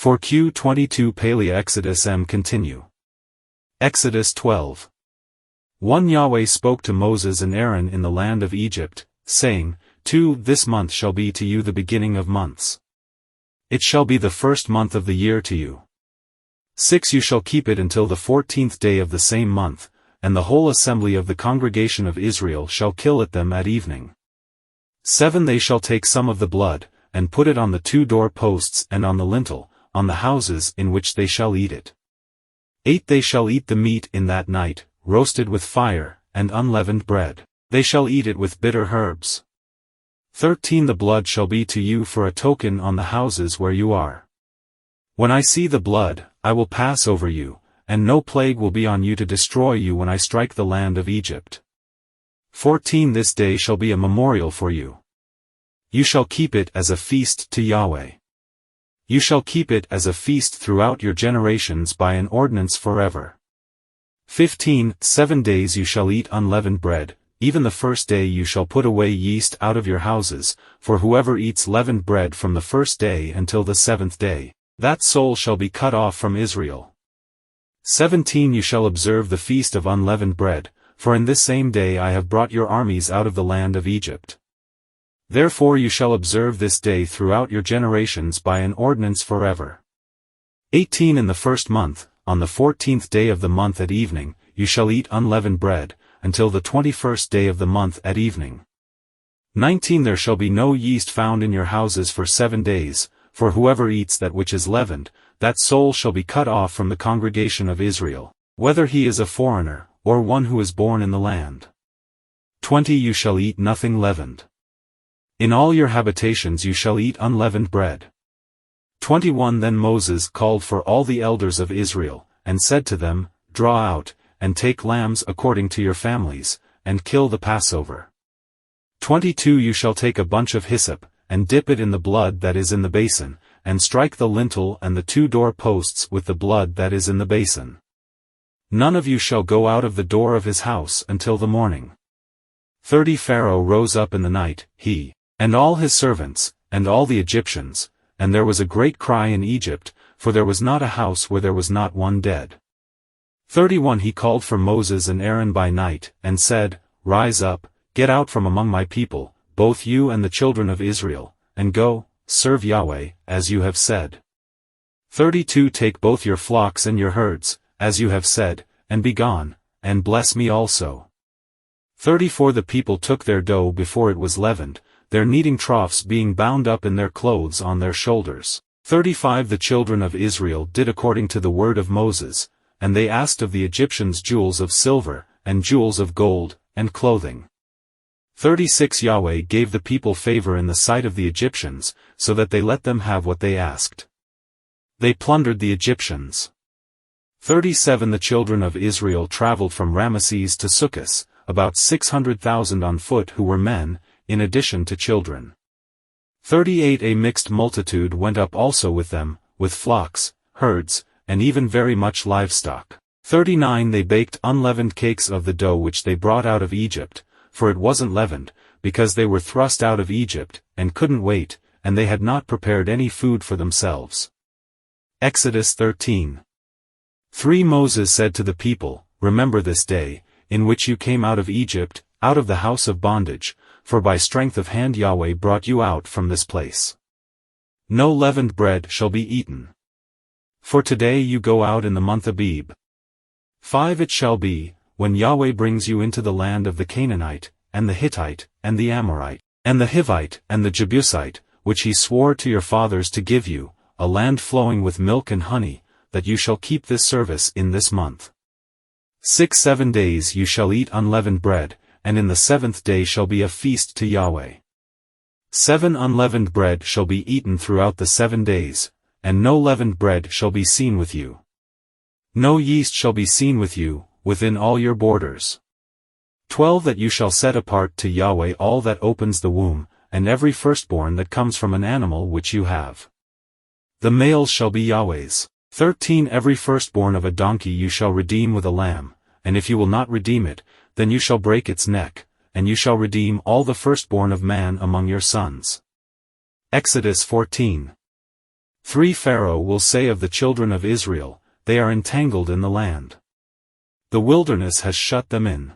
For Q22 Palea Exodus M continue. Exodus 12. 1 Yahweh spoke to Moses and Aaron in the land of Egypt, saying, 2 This month shall be to you the beginning of months. It shall be the first month of the year to you. 6 You shall keep it until the 14th day of the same month, and the whole assembly of the congregation of Israel shall kill at them at evening. 7 They shall take some of the blood, and put it on the 2 door posts and on the lintel, on the houses in which they shall eat it. 8 They shall eat the meat in that night, roasted with fire, and unleavened bread. They shall eat it with bitter herbs. 13 The blood shall be to you for a token on the houses where you are. When I see the blood, I will pass over you, and no plague will be on you to destroy you when I strike the land of Egypt. 14 This day shall be a memorial for you. You shall keep it as a feast to Yahweh. You shall keep it as a feast throughout your generations by an ordinance forever. 15 7 days you shall eat unleavened bread, even the first day you shall put away yeast out of your houses, for whoever eats leavened bread from the first day until the 7th day, that soul shall be cut off from Israel. 17 You shall observe the feast of unleavened bread, for in this same day I have brought your armies out of the land of Egypt. Therefore you shall observe this day throughout your generations by an ordinance forever. 18 In the first month, on the 14th day of the month at evening, you shall eat unleavened bread, until the 21st day of the month at evening. 19 There shall be no yeast found in your houses for 7 days, for whoever eats that which is leavened, that soul shall be cut off from the congregation of Israel, whether he is a foreigner, or one who is born in the land. 20 You shall eat nothing leavened. In all your habitations you shall eat unleavened bread. 21 Then Moses called for all the elders of Israel, and said to them, Draw out, and take lambs according to your families, and kill the Passover. 22 You shall take a bunch of hyssop, and dip it in the blood that is in the basin, and strike the lintel and the 2 door posts with the blood that is in the basin. None of you shall go out of the door of his house until the morning. 30 Pharaoh rose up in the night, he, and all his servants, and all the Egyptians, and there was a great cry in Egypt, for there was not a house where there was not one dead. 31 He called for Moses and Aaron by night, and said, Rise up, get out from among my people, both you and the children of Israel, and go, serve Yahweh, as you have said. 32 Take both your flocks and your herds, as you have said, and be gone, and bless me also. 34 The people took their dough before it was leavened, their kneading troughs being bound up in their clothes on their shoulders. 35 The children of Israel did according to the word of Moses, and they asked of the Egyptians jewels of silver, and jewels of gold, and clothing. 36 Yahweh gave the people favor in the sight of the Egyptians, so that they let them have what they asked. They plundered the Egyptians. 37 The children of Israel traveled from Ramesses to Succoth, about 600,000 on foot who were men, in addition to children. 38 A mixed multitude went up also with them, with flocks, herds, and even very much livestock. 39 They baked unleavened cakes of the dough which they brought out of Egypt, for it wasn't leavened, because they were thrust out of Egypt, and couldn't wait, and they had not prepared any food for themselves. Exodus 13. 3 Moses said to the people, Remember this day, in which you came out of Egypt, out of the house of bondage, for by strength of hand Yahweh brought you out from this place. No leavened bread shall be eaten. For today you go out in the month Abib. 5 It shall be, when Yahweh brings you into the land of the Canaanite, and the Hittite, and the Amorite, and the Hivite, and the Jebusite, which he swore to your fathers to give you, a land flowing with milk and honey, that you shall keep this service in this month. 6 7 days you shall eat unleavened bread, and in the 7th day shall be a feast to Yahweh. 7 Unleavened bread shall be eaten throughout the 7 days, and no leavened bread shall be seen with you. No yeast shall be seen with you, within all your borders. 12 That you shall set apart to Yahweh all that opens the womb, and every firstborn that comes from an animal which you have. The males shall be Yahweh's. 13 Every firstborn of a donkey you shall redeem with a lamb, and if you will not redeem it, then you shall break its neck, and you shall redeem all the firstborn of man among your sons. Exodus 14. 3 Pharaoh will say of the children of Israel, they are entangled in the land. The wilderness has shut them in.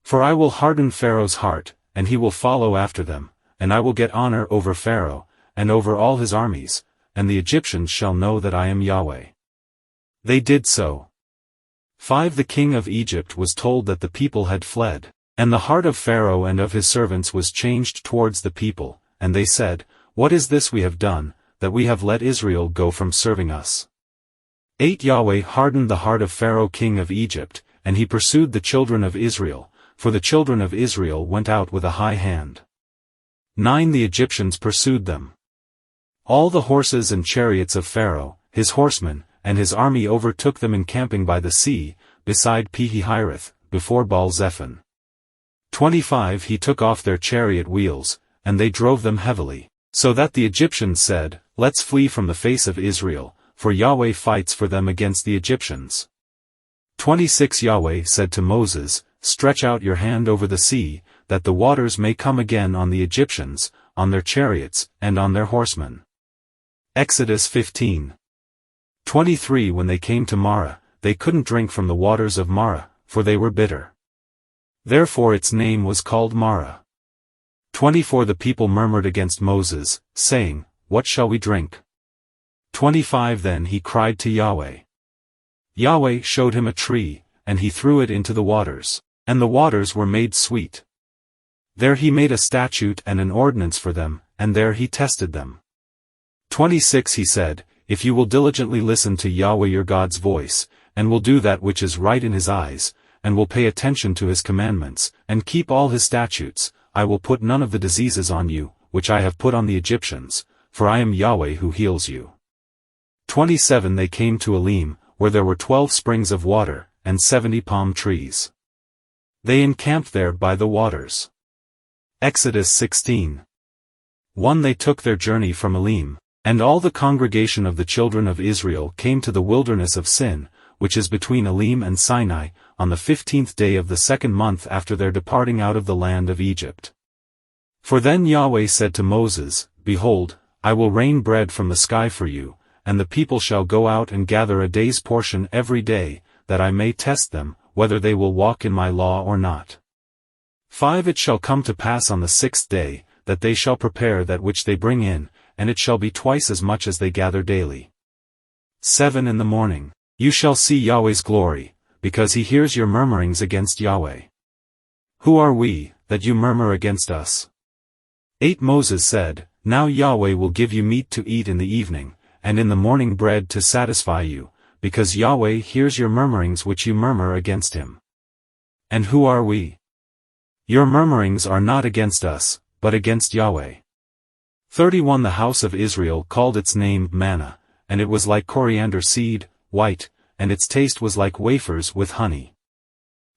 For I will harden Pharaoh's heart, and he will follow after them, and I will get honor over Pharaoh, and over all his armies, and the Egyptians shall know that I am Yahweh. They did so. 5 The king of Egypt was told that the people had fled, and the heart of Pharaoh and of his servants was changed towards the people, and they said, What is this we have done, that we have let Israel go from serving us? 8 Yahweh hardened the heart of Pharaoh king of Egypt, and he pursued the children of Israel, for the children of Israel went out with a high hand. 9 The Egyptians pursued them. All the horses and chariots of Pharaoh, his horsemen, and his army overtook them encamping by the sea, beside Pi-hahiroth, before Baal-zephon. 25 He took off their chariot wheels, and they drove them heavily, so that the Egyptians said, Let's flee from the face of Israel, for Yahweh fights for them against the Egyptians. 26 Yahweh said to Moses, Stretch out your hand over the sea, that the waters may come again on the Egyptians, on their chariots, and on their horsemen. Exodus 15. 23 When they came to Marah, they couldn't drink from the waters of Marah, for they were bitter. Therefore its name was called Marah. 24 The people murmured against Moses, saying, What shall we drink? 25 Then he cried to Yahweh. Yahweh showed him a tree, and he threw it into the waters, and the waters were made sweet. There he made a statute and an ordinance for them, and there he tested them. 26 He said, If you will diligently listen to Yahweh your God's voice, and will do that which is right in his eyes, and will pay attention to his commandments, and keep all his statutes, I will put none of the diseases on you, which I have put on the Egyptians, for I am Yahweh who heals you. 27 They came to Elim, where there were 12 springs of water, and 70 palm trees. They encamped there by the waters. Exodus 16. 1 They took their journey from Elim, and all the congregation of the children of Israel came to the wilderness of Sin, which is between Elim and Sinai, on the 15th day of the 2nd month after their departing out of the land of Egypt. For then Yahweh said to Moses, Behold, I will rain bread from the sky for you, and the people shall go out and gather a day's portion every day, that I may test them, whether they will walk in my law or not. 5 It shall come to pass on the 6th day, that they shall prepare that which they bring in, and it shall be twice as much as they gather daily. 7 In the morning, you shall see Yahweh's glory, because he hears your murmurings against Yahweh. Who are we, that you murmur against us? 8 Moses said, Now Yahweh will give you meat to eat in the evening, and in the morning bread to satisfy you, because Yahweh hears your murmurings which you murmur against him. And who are we? Your murmurings are not against us, but against Yahweh. 31 The house of Israel called its name manna, and it was like coriander seed, white, and its taste was like wafers with honey.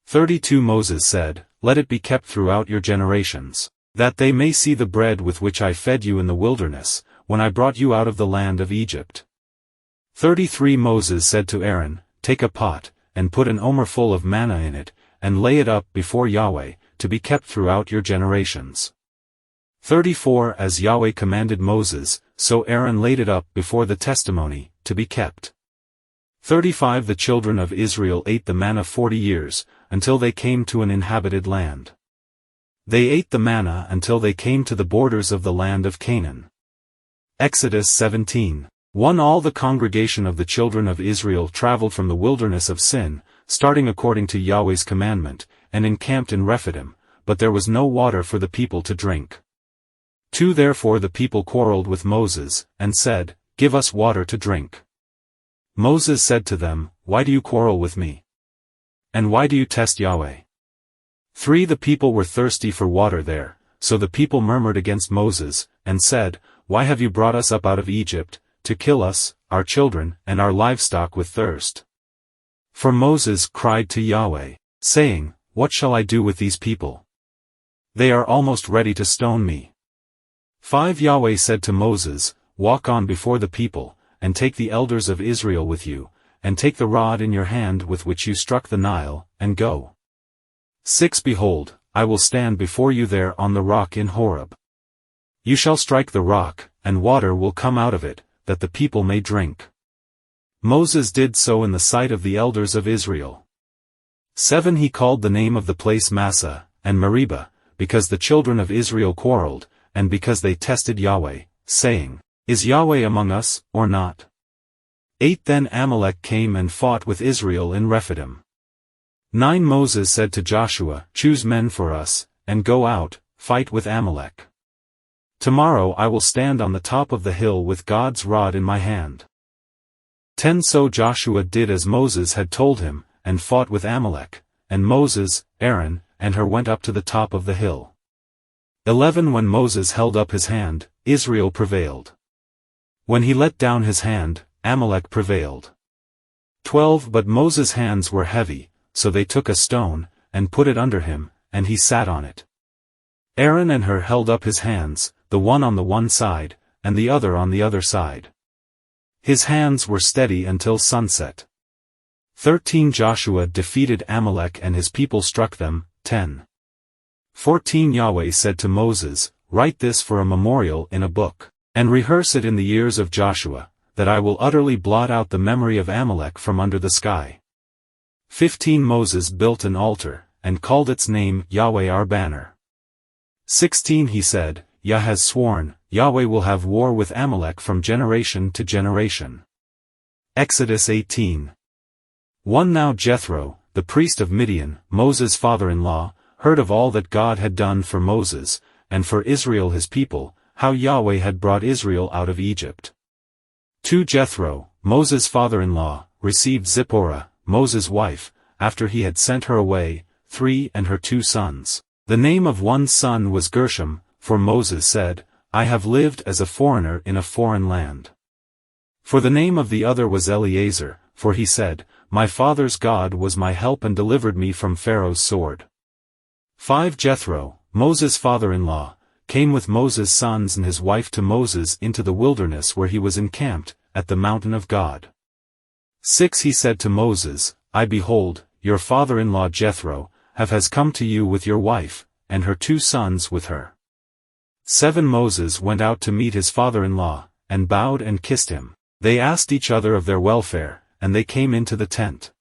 32 Moses said, Let it be kept throughout your generations, that they may see the bread with which I fed you in the wilderness, when I brought you out of the land of Egypt. 33 Moses said to Aaron, Take a pot, and put an omer full of manna in it, and lay it up before Yahweh, to be kept throughout your generations. 34 As Yahweh commanded Moses, so Aaron laid it up before the testimony, to be kept. 35 The children of Israel ate the manna 40 years, until they came to an inhabited land. They ate the manna until they came to the borders of the land of Canaan. Exodus 17. 1 All the congregation of the children of Israel traveled from the wilderness of Sin, starting according to Yahweh's commandment, and encamped in Rephidim, but there was no water for the people to drink. 2 Therefore the people quarreled with Moses, and said, Give us water to drink. Moses said to them, Why do you quarrel with me? And why do you test Yahweh? 3 The people were thirsty for water there, so the people murmured against Moses, and said, Why have you brought us up out of Egypt, to kill us, our children, and our livestock with thirst? For Moses cried to Yahweh, saying, What shall I do with these people? They are almost ready to stone me. 5 Yahweh said to Moses, Walk on before the people, and take the elders of Israel with you, and take the rod in your hand with which you struck the Nile, and go. 6 Behold, I will stand before you there on the rock in Horeb. You shall strike the rock, and water will come out of it, that the people may drink. Moses did so in the sight of the elders of Israel. 7 He called the name of the place Massah, and Meribah, because the children of Israel quarreled, and because they tested Yahweh, saying, Is Yahweh among us, or not? 8 Then Amalek came and fought with Israel in Rephidim. 9 Moses said to Joshua, Choose men for us, and go out, fight with Amalek. Tomorrow I will stand on the top of the hill with God's rod in my hand. 10 So Joshua did as Moses had told him, and fought with Amalek, and Moses, Aaron, and Hur went up to the top of the hill. 11 When Moses held up his hand, Israel prevailed. When he let down his hand, Amalek prevailed. 12 But Moses' hands were heavy, so they took a stone, and put it under him, and he sat on it. Aaron and Hur held up his hands, the one on the one side, and the other on the other side. His hands were steady until sunset. 13 Joshua defeated Amalek and his people struck them. 10. 14 Yahweh said to Moses, Write this for a memorial in a book, and rehearse it in the ears of Joshua, that I will utterly blot out the memory of Amalek from under the sky. 15 Moses built an altar, and called its name Yahweh our banner. 16 He said, Yah has sworn, Yahweh will have war with Amalek from generation to generation. Exodus 18. 1 Now Jethro, the priest of Midian, Moses' father-in-law, heard of all that God had done for Moses, and for Israel his people, how Yahweh had brought Israel out of Egypt. 2 Jethro, Moses' father-in-law, received Zipporah, Moses' wife, after he had sent her away, 3 And her 2 sons. The name of one son was Gershom, for Moses said, I have lived as a foreigner in a foreign land. For the name of the other was Eleazar, for he said, My father's God was my help and delivered me from Pharaoh's sword. 5 Jethro, Moses' father-in-law, came with Moses' sons and his wife to Moses into the wilderness where he was encamped, at the mountain of God. 6 He said to Moses, I behold, your father-in-law Jethro, has come to you with your wife, and her 2 sons with her. 7 Moses went out to meet his father-in-law, and bowed and kissed him. They asked each other of their welfare, and they came into the tent.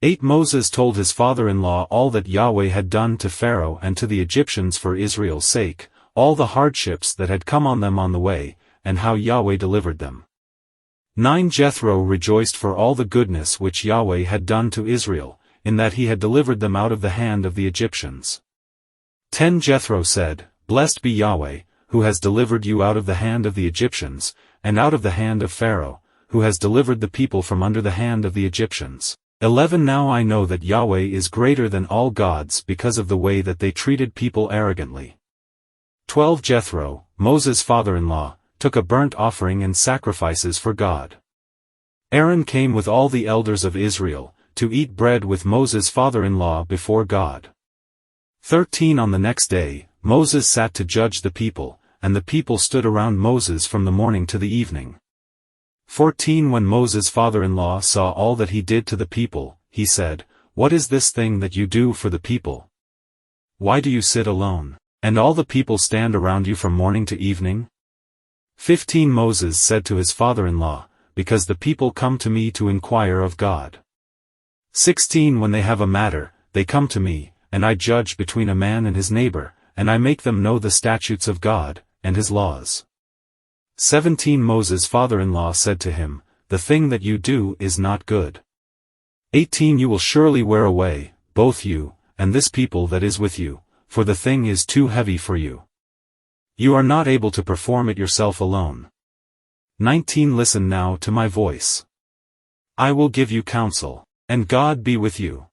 8 Moses told his father-in-law all that Yahweh had done to Pharaoh and to the Egyptians for Israel's sake, all the hardships that had come on them on the way, and how Yahweh delivered them. 9 Jethro rejoiced for all the goodness which Yahweh had done to Israel, in that he had delivered them out of the hand of the Egyptians. 10 Jethro said, Blessed be Yahweh, who has delivered you out of the hand of the Egyptians, and out of the hand of Pharaoh, who has delivered the people from under the hand of the Egyptians. 11 Now I know that Yahweh is greater than all gods because of the way that they treated people arrogantly. 12 Jethro, Moses' father-in-law, took a burnt offering and sacrifices for God. Aaron came with all the elders of Israel, to eat bread with Moses' father-in-law before God. 13 On the next day, Moses sat to judge the people, and the people stood around Moses from the morning to the evening. 14 When Moses' father-in-law saw all that he did to the people, he said, What is this thing that you do for the people? Why do you sit alone, and all the people stand around you from morning to evening? 15 Moses said to his father-in-law, Because the people come to me to inquire of God. 16 When they have a matter, they come to me, and I judge between a man and his neighbor, and I make them know the statutes of God, and his laws. 17 Moses' father-in-law said to him, The thing that you do is not good. 18 You will surely wear away, both you, and this people that is with you, for the thing is too heavy for you. You are not able to perform it yourself alone. 19 Listen now to my voice. I will give you counsel, and God be with you.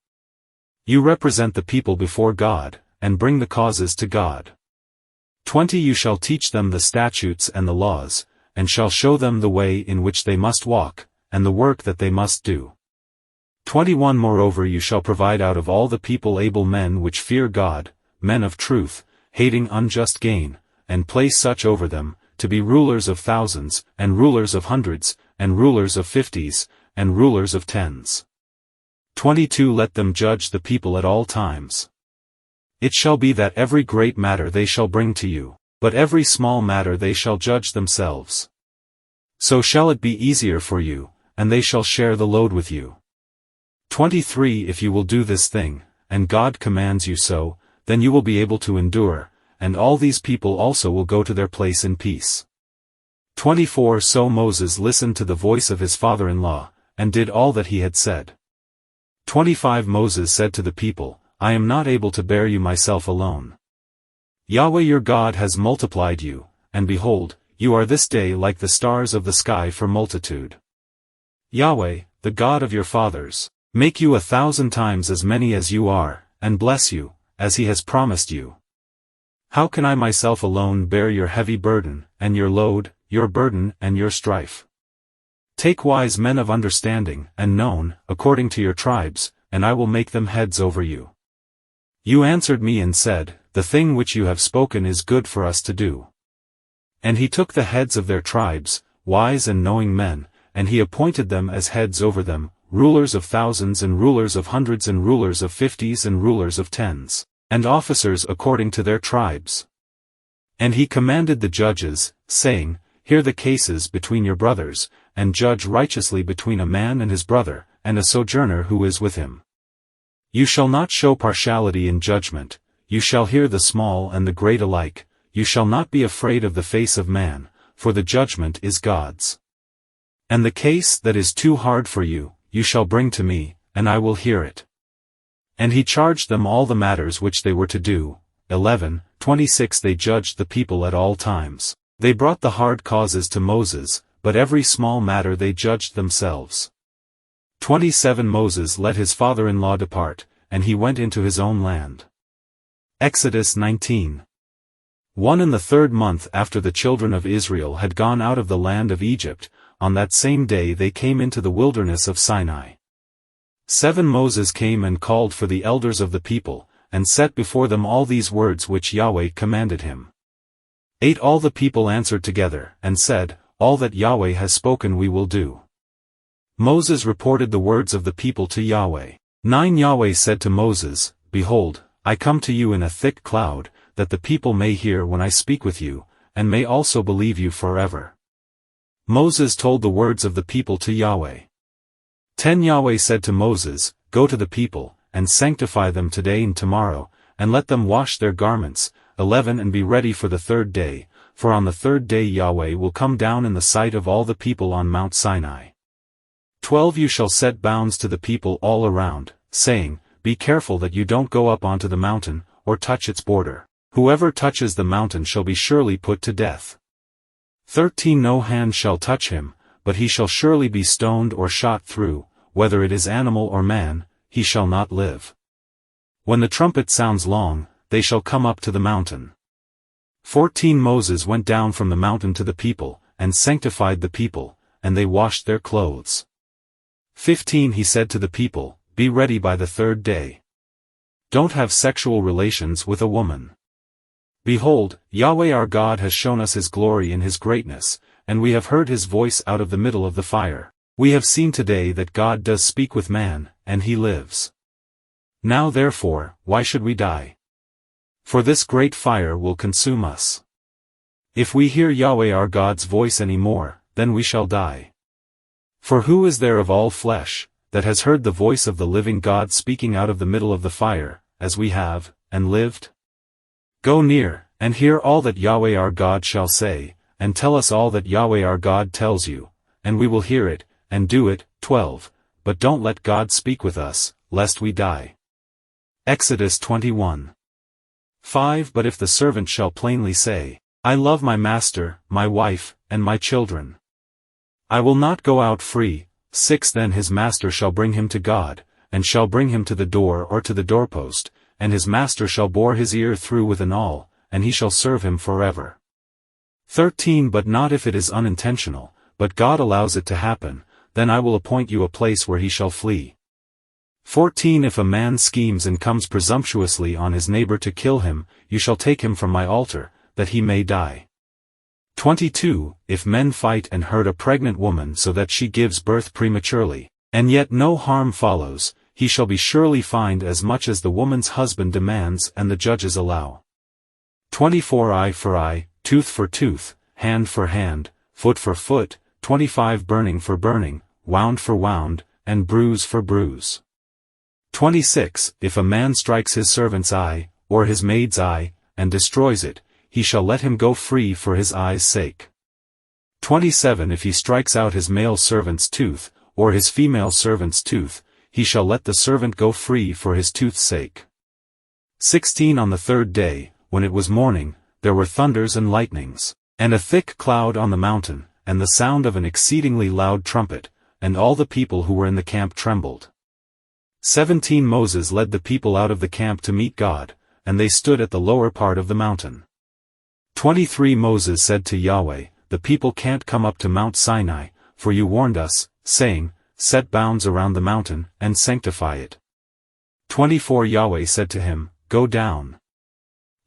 You represent the people before God, and bring the causes to God. 20 You shall teach them the statutes and the laws, and shall show them the way in which they must walk, and the work that they must do. 21 Moreover you shall provide out of all the people able men which fear God, men of truth, hating unjust gain, and place such over them, to be rulers of thousands, and rulers of hundreds, and rulers of 50s, and rulers of 10s. 22 Let them judge the people at all times. It shall be that every great matter they shall bring to you, but every small matter they shall judge themselves. So shall it be easier for you, and they shall share the load with you. 23 If you will do this thing, and God commands you so, then you will be able to endure, and all these people also will go to their place in peace. 24 So Moses listened to the voice of his father-in-law, and did all that he had said. 25 Moses said to the people, I am not able to bear you myself alone. Yahweh your God has multiplied you, and behold, you are this day like the stars of the sky for multitude. Yahweh, the God of your fathers, make you 1,000 times as many as you are, and bless you, as he has promised you. How can I myself alone bear your heavy burden, and your load, your burden and your strife? Take wise men of understanding, and known, according to your tribes, and I will make them heads over you. You answered me and said, The thing which you have spoken is good for us to do. And he took the heads of their tribes, wise and knowing men, and he appointed them as heads over them, rulers of thousands and rulers of hundreds and rulers of 50s and rulers of 10s, and officers according to their tribes. And he commanded the judges, saying, Hear the cases between your brothers, and judge righteously between a man and his brother, and a sojourner who is with him. You shall not show partiality in judgment, you shall hear the small and the great alike, you shall not be afraid of the face of man, for the judgment is God's. And the case that is too hard for you, you shall bring to me, and I will hear it. And he charged them all the matters which they were to do. 11:26 They judged the people at all times. They brought the hard causes to Moses, but every small matter they judged themselves. 27 Moses let his father-in-law depart, and he went into his own land. Exodus 19. 1 In the 3rd month after the children of Israel had gone out of the land of Egypt, on that same day they came into the wilderness of Sinai. 7 Moses came and called for the elders of the people, and set before them all these words which Yahweh commanded him. 8 All the people answered together, and said, All that Yahweh has spoken we will do. Moses reported the words of the people to Yahweh. 9 Yahweh said to Moses, Behold, I come to you in a thick cloud, that the people may hear when I speak with you, and may also believe you forever. Moses told the words of the people to Yahweh. 10 Yahweh said to Moses, Go to the people, and sanctify them today and tomorrow, and let them wash their garments. 11 And be ready for the 3rd day, for on the 3rd day Yahweh will come down in the sight of all the people on Mount Sinai. 12 You shall set bounds to the people all around, saying, Be careful that you don't go up onto the mountain, or touch its border. Whoever touches the mountain shall be surely put to death. 13 No hand shall touch him, but he shall surely be stoned or shot through, whether it is animal or man, he shall not live. When the trumpet sounds long, they shall come up to the mountain. 14 Moses went down from the mountain to the people, and sanctified the people, and they washed their clothes. 15 He said to the people, Be ready by the 3rd day. Don't have sexual relations with a woman. Behold, Yahweh our God has shown us his glory in his greatness, and we have heard his voice out of the middle of the fire. We have seen today that God does speak with man, and he lives. Now therefore, why should we die? For this great fire will consume us. If we hear Yahweh our God's voice any more, then we shall die. For who is there of all flesh, that has heard the voice of the living God speaking out of the middle of the fire, as we have, and lived? Go near, and hear all that Yahweh our God shall say, and tell us all that Yahweh our God tells you, and we will hear it, and do it. 12 But don't let God speak with us, lest we die. Exodus 21. 5 But if the servant shall plainly say, I love my master, my wife, and my children, I will not go out free. 6 Then his master shall bring him to God, and shall bring him to the door or to the doorpost, and his master shall bore his ear through with an awl, and he shall serve him forever. 13 But not if it is unintentional, but God allows it to happen, then I will appoint you a place where he shall flee. 14 If a man schemes and comes presumptuously on his neighbor to kill him, you shall take him from my altar, that he may die. 22 If men fight and hurt a pregnant woman so that she gives birth prematurely, and yet no harm follows, he shall be surely fined as much as the woman's husband demands and the judges allow. 24 Eye for eye, tooth for tooth, hand for hand, foot for foot, 25 burning for burning, wound for wound, and bruise for bruise. 26 If a man strikes his servant's eye, or his maid's eye, and destroys it, he shall let him go free for his eye's sake. 27 If he strikes out his male servant's tooth, or his female servant's tooth, he shall let the servant go free for his tooth's sake. 16 On the third day, when it was morning, there were thunders and lightnings, and a thick cloud on the mountain, and the sound of an exceedingly loud trumpet, and all the people who were in the camp trembled. 17 Moses led the people out of the camp to meet God, and they stood at the lower part of the mountain. 23 Moses said to Yahweh, The people can't come up to Mount Sinai, for you warned us, saying, Set bounds around the mountain, and sanctify it. 24 Yahweh said to him, Go down.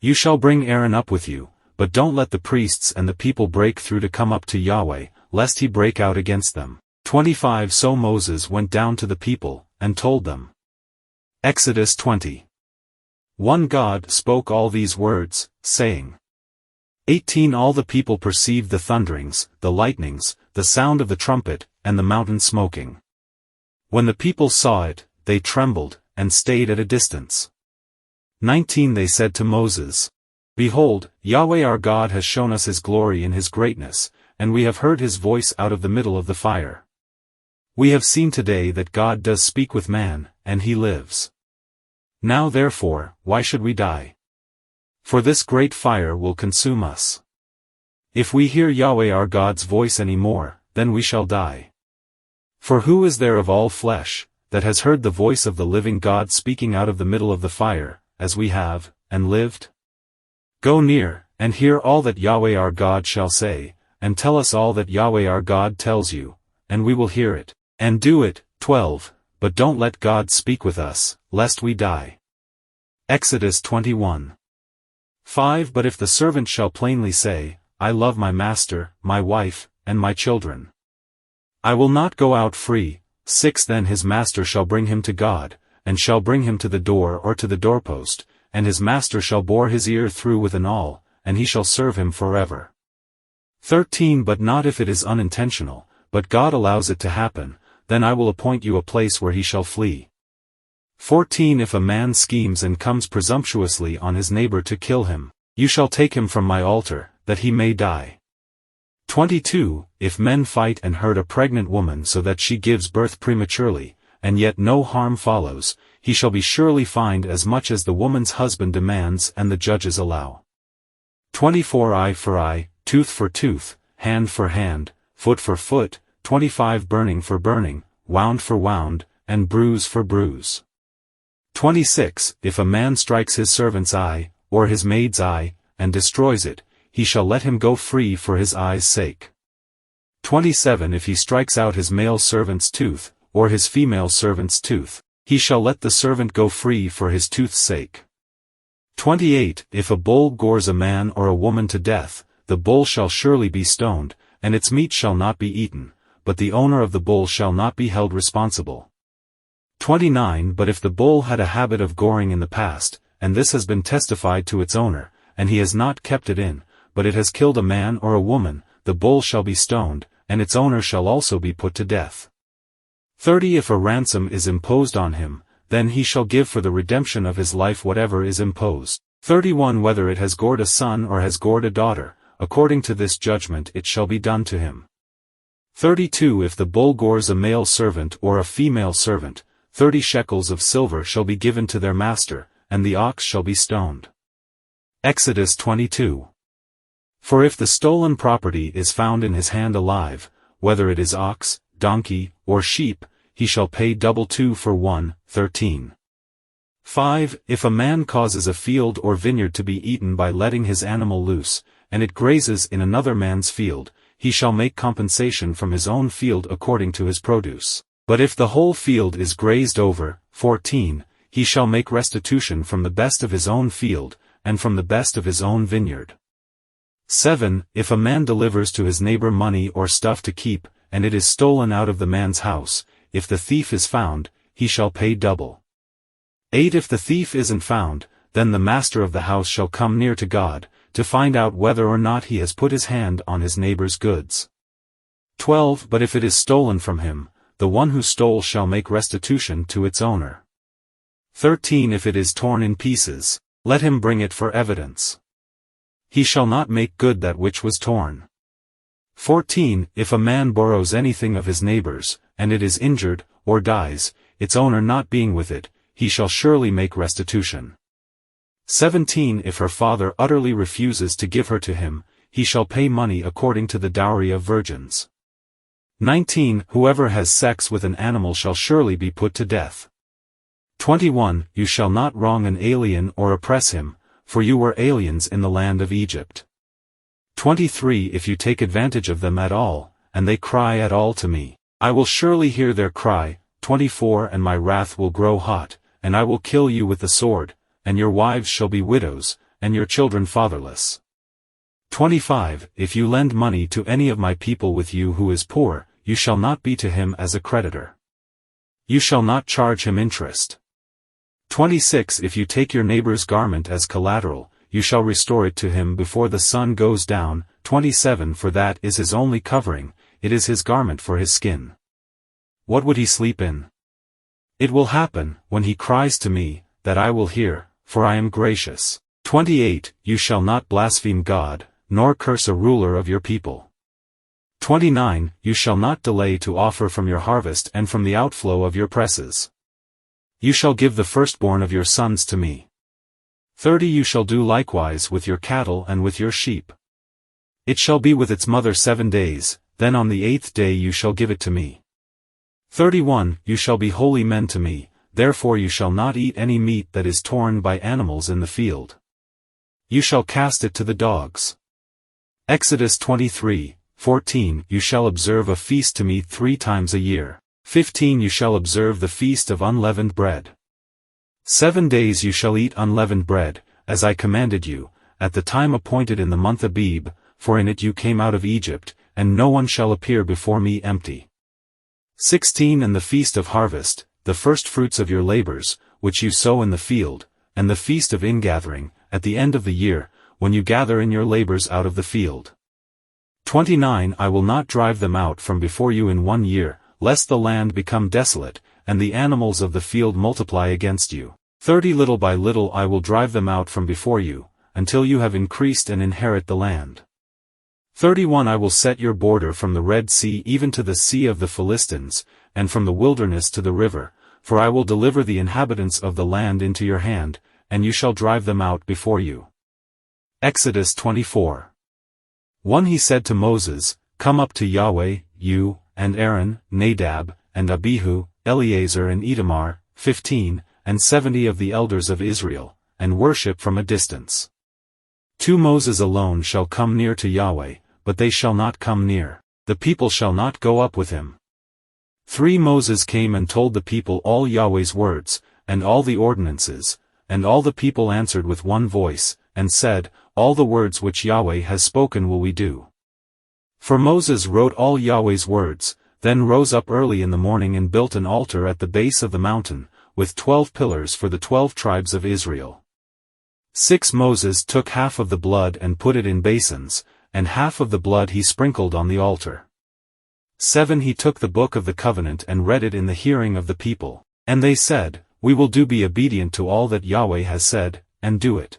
You shall bring Aaron up with you, but don't let the priests and the people break through to come up to Yahweh, lest he break out against them. 25 So Moses went down to the people, and told them. Exodus 20. 1 God spoke all these words, saying. 18 All the people perceived the thunderings, the lightnings, the sound of the trumpet, and the mountain smoking. When the people saw it, they trembled, and stayed at a distance. 19 They said to Moses, Behold, Yahweh our God has shown us his glory in his greatness, and we have heard his voice out of the middle of the fire. We have seen today that God does speak with man, and he lives. Now therefore, why should we die? For this great fire will consume us. If we hear Yahweh our God's voice any more, then we shall die. For who is there of all flesh, that has heard the voice of the living God speaking out of the middle of the fire, as we have, and lived? Go near, and hear all that Yahweh our God shall say, and tell us all that Yahweh our God tells you, and we will hear it, and do it. 12 But don't let God speak with us, lest we die. Exodus 21. 5 But if the servant shall plainly say, I love my master, my wife, and my children, I will not go out free. 6 Then his master shall bring him to God, and shall bring him to the door or to the doorpost, and his master shall bore his ear through with an awl, and he shall serve him forever. 13 But not if it is unintentional, but God allows it to happen, then I will appoint you a place where he shall flee. 14 If a man schemes and comes presumptuously on his neighbor to kill him, you shall take him from my altar, that he may die. 22 If men fight and hurt a pregnant woman so that she gives birth prematurely, and yet no harm follows, he shall be surely fined as much as the woman's husband demands and the judges allow. 24 Eye for eye, tooth for tooth, hand for hand, foot for foot, 25 Burning for burning, wound for wound, and bruise for bruise. 26 If a man strikes his servant's eye, or his maid's eye, and destroys it, he shall let him go free for his eye's sake. 27 If he strikes out his male servant's tooth, or his female servant's tooth, he shall let the servant go free for his tooth's sake. 28 If a bull gores a man or a woman to death, the bull shall surely be stoned, and its meat shall not be eaten, but the owner of the bull shall not be held responsible. 29 But if the bull had a habit of goring in the past, and this has been testified to its owner, and he has not kept it in, but it has killed a man or a woman, the bull shall be stoned, and its owner shall also be put to death. 30 If a ransom is imposed on him, then he shall give for the redemption of his life whatever is imposed. 31 Whether it has gored a son or has gored a daughter, according to this judgment it shall be done to him. 32 If the bull gores a male servant or a female servant, 30 shekels of silver shall be given to their master, and the ox shall be stoned. Exodus 22. For if the stolen property is found in his hand alive, whether it is ox, donkey, or sheep, he shall pay double 2 for 1. 13. 5 If a man causes a field or vineyard to be eaten by letting his animal loose, and it grazes in another man's field, he shall make compensation from his own field according to his produce. But if the whole field is grazed over, 14, he shall make restitution from the best of his own field, and from the best of his own vineyard. 7 If a man delivers to his neighbor money or stuff to keep, and it is stolen out of the man's house, if the thief is found, he shall pay double. 8 If the thief isn't found, then the master of the house shall come near to God, to find out whether or not he has put his hand on his neighbor's goods. 12 But if it is stolen from him, the one who stole shall make restitution to its owner. 13 If it is torn in pieces, let him bring it for evidence. He shall not make good that which was torn. 14 If a man borrows anything of his neighbor's, and it is injured, or dies, its owner not being with it, he shall surely make restitution. 17 If her father utterly refuses to give her to him, he shall pay money according to the dowry of virgins. 19 Whoever has sex with an animal shall surely be put to death. 21 You shall not wrong an alien or oppress him, for you were aliens in the land of Egypt. 23 If you take advantage of them at all, and they cry at all to me, I will surely hear their cry. 24 And my wrath will grow hot, and I will kill you with the sword, and your wives shall be widows, and your children fatherless. 25 If you lend money to any of my people with you who is poor, you shall not be to him as a creditor. You shall not charge him interest. 26 If you take your neighbor's garment as collateral, you shall restore it to him before the sun goes down. 27 For that is his only covering, it is his garment for his skin. What would he sleep in? It will happen, when he cries to me, that I will hear, for I am gracious. 28 You shall not blaspheme God, nor curse a ruler of your people. 29 You shall not delay to offer from your harvest and from the outflow of your presses. You shall give the firstborn of your sons to me. 30 You shall do likewise with your cattle and with your sheep. It shall be with its mother 7 days, then on the 8th day you shall give it to me. 31 You shall be holy men to me, therefore you shall not eat any meat that is torn by animals in the field. You shall cast it to the dogs. Exodus 23:14 You shall observe a feast to me 3 times a year. 15 You shall observe the feast of unleavened bread. 7 days you shall eat unleavened bread, as I commanded you, at the time appointed in the month Abib, for in it you came out of Egypt, and no one shall appear before me empty. 16 And the feast of harvest, the firstfruits of your labors, which you sow in the field, and the feast of ingathering, at the end of the year, when you gather in your labors out of the field. 29 I will not drive them out from before you in 1 year, lest the land become desolate, and the animals of the field multiply against you. 30 Little by little I will drive them out from before you, until you have increased and inherit the land. 31 I will set your border from the Red Sea even to the Sea of the Philistines, and from the wilderness to the river, for I will deliver the inhabitants of the land into your hand, and you shall drive them out before you. Exodus 24:1 He said to Moses, Come up to Yahweh, you, and Aaron, Nadab, and Abihu, Eleazar and Itamar, 15, and 70 of the elders of Israel, and worship from a distance. 2 Moses alone shall come near to Yahweh, but they shall not come near. The people shall not go up with him. 3 Moses came and told the people all Yahweh's words, and all the ordinances, and all the people answered with one voice, and said, All the words which Yahweh has spoken will we do. For Moses wrote all Yahweh's words, then rose up early in the morning and built an altar at the base of the mountain, with 12 pillars for the 12 tribes of Israel. 6 Moses took half of the blood and put it in basins, and half of the blood he sprinkled on the altar. 7 He took the book of the covenant and read it in the hearing of the people, and they said, We will be obedient to all that Yahweh has said, and do it.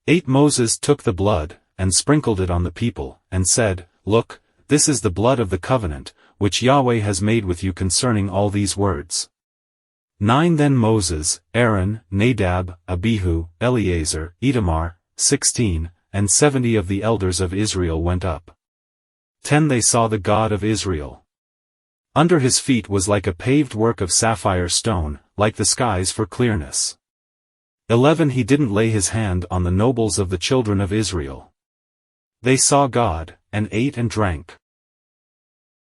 8 Moses took the blood, and sprinkled it on the people, and said, Look, this is the blood of the covenant, which Yahweh has made with you concerning all these words. 9 Then Moses, Aaron, Nadab, Abihu, Eleazar, Itamar, 16, and 70 of the elders of Israel went up. 10 They saw the God of Israel. Under his feet was like a paved work of sapphire stone, like the skies for clearness. 11 He didn't lay his hand on the nobles of the children of Israel. They saw God, and ate and drank.